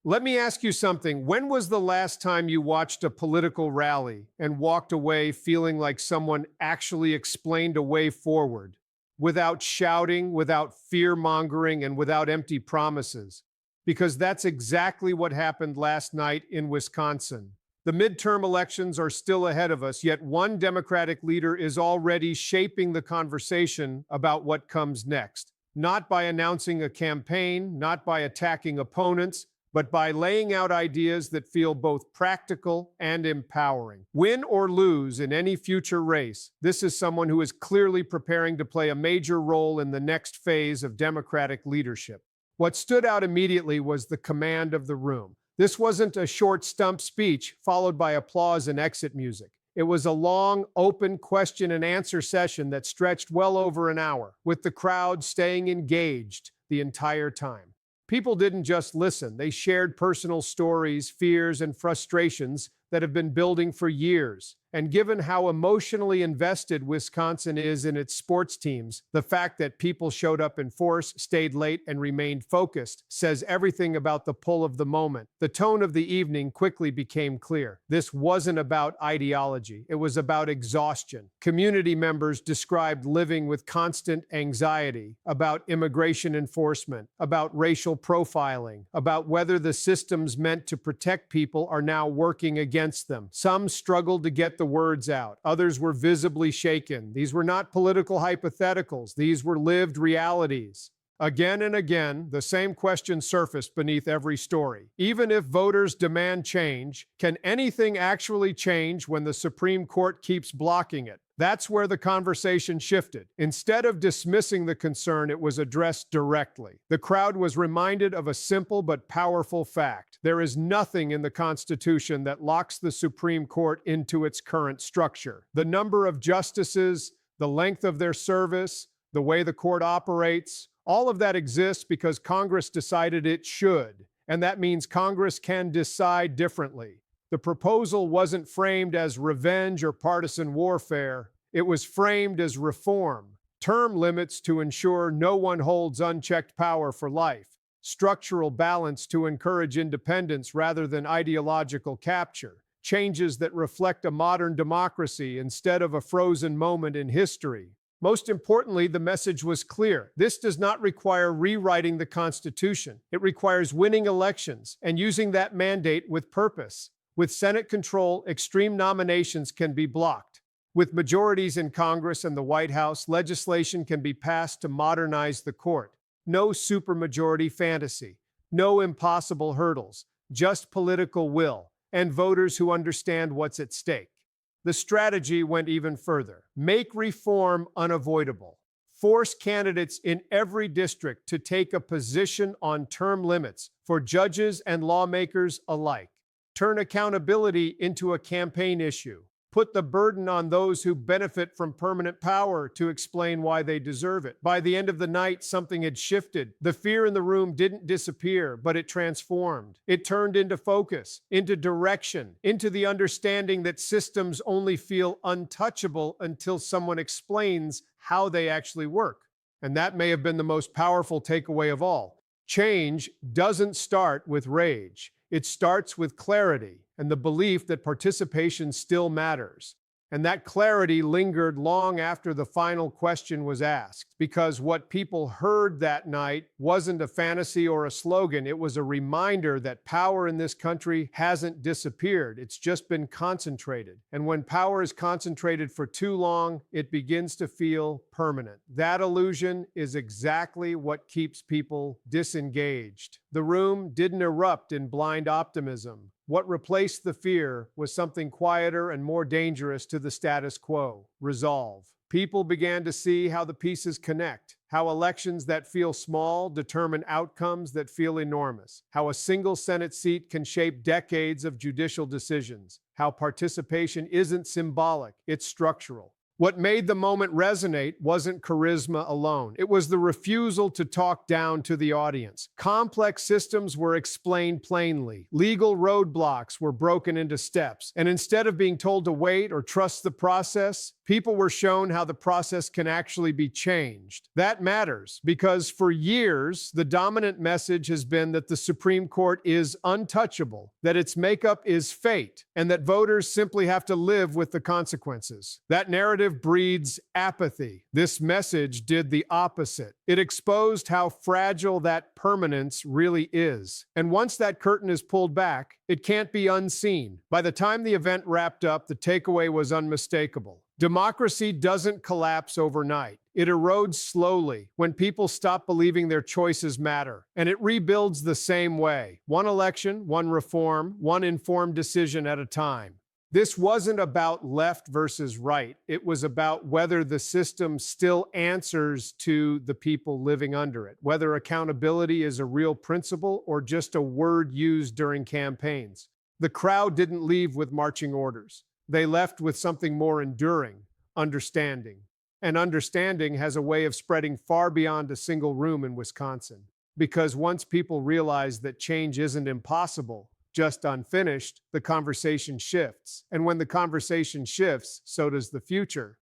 Let me ask you something. When was the last time you watched a political rally and walked away feeling like someone actually explained a way forward without shouting, without fear mongering, and without empty promises? Because that's exactly what happened last night in Wisconsin. The midterm elections are still ahead of us, yet one Democratic leader is already shaping the conversation about what comes next. Not by announcing a campaign, not by attacking opponents, but by laying out ideas that feel both practical and empowering. Win or lose in any future race, this is someone who is clearly preparing to play a major role in the next phase of Democratic leadership. What stood out immediately was the command of the room. This wasn't a short stump speech followed by applause and exit music. It was a long, open question and answer session that stretched well over an hour, with the crowd staying engaged the entire time. People didn't just listen, they shared personal stories, fears, and frustrations that have been building for years. And given how emotionally invested Wisconsin is in its sports teams, the fact that people showed up in force, stayed late, and remained focused says everything about the pull of the moment. The tone of the evening quickly became clear. This wasn't about ideology, it was about exhaustion. Community members described living with constant anxiety about immigration enforcement, about racial profiling, about whether the systems meant to protect people are now working against them. Some struggled to get the words out. Others were visibly shaken. These were not political hypotheticals. These were lived realities. Again and again, the same question surfaced beneath every story. Even if voters demand change, can anything actually change when the Supreme Court keeps blocking it? That's where the conversation shifted. Instead of dismissing the concern, it was addressed directly. The crowd was reminded of a simple but powerful fact. There is nothing in the Constitution that locks the Supreme Court into its current structure. The number of justices, the length of their service, the way the court operates, all of that exists because Congress decided it should, and that means Congress can decide differently. The proposal wasn't framed as revenge or partisan warfare. It was framed as reform, term limits to ensure no one holds unchecked power for life, structural balance to encourage independence rather than ideological capture, changes that reflect a modern democracy instead of a frozen moment in history. Most importantly, the message was clear. This does not require rewriting the Constitution. It requires winning elections and using that mandate with purpose. With Senate control, extreme nominations can be blocked. With majorities in Congress and the White House, legislation can be passed to modernize the court. No supermajority fantasy, no impossible hurdles, just political will and voters who understand what's at stake. The strategy went even further. Make reform unavoidable. Force candidates in every district to take a position on term limits for judges and lawmakers alike. Turn accountability into a campaign issue. Put the burden on those who benefit from permanent power to explain why they deserve it. By the end of the night, something had shifted. The fear in the room didn't disappear, but it transformed. It turned into focus, into direction, into the understanding that systems only feel untouchable until someone explains how they actually work. And that may have been the most powerful takeaway of all. Change doesn't start with rage. It starts with clarity and the belief that participation still matters. And that clarity lingered long after the final question was asked, because what people heard that night wasn't a fantasy or a slogan. It was a reminder that power in this country hasn't disappeared. It's just been concentrated. And when power is concentrated for too long, it begins to feel permanent. That illusion is exactly what keeps people disengaged. The room didn't erupt in blind optimism. What replaced the fear was something quieter and more dangerous to the status quo: resolve. People began to see how the pieces connect, how elections that feel small determine outcomes that feel enormous, how a single Senate seat can shape decades of judicial decisions, how participation isn't symbolic, it's structural. What made the moment resonate wasn't charisma alone. It was the refusal to talk down to the audience. Complex systems were explained plainly. Legal roadblocks were broken into steps. And instead of being told to wait or trust the process, people were shown how the process can actually be changed. That matters because for years, the dominant message has been that the Supreme Court is untouchable, that its makeup is fate, and that voters simply have to live with the consequences. That narrative breeds apathy. This message did the opposite. It exposed how fragile that permanence really is. And once that curtain is pulled back, it can't be unseen. By the time the event wrapped up, the takeaway was unmistakable. Democracy doesn't collapse overnight. It erodes slowly when people stop believing their choices matter. And it rebuilds the same way. One election, one reform, one informed decision at a time. This wasn't about left versus right. It was about whether the system still answers to the people living under it, whether accountability is a real principle or just a word used during campaigns. The crowd didn't leave with marching orders. They left with something more enduring, understanding. And understanding has a way of spreading far beyond a single room in Wisconsin. Because once people realize that change isn't impossible, just unfinished, the conversation shifts. And when the conversation shifts, so does the future.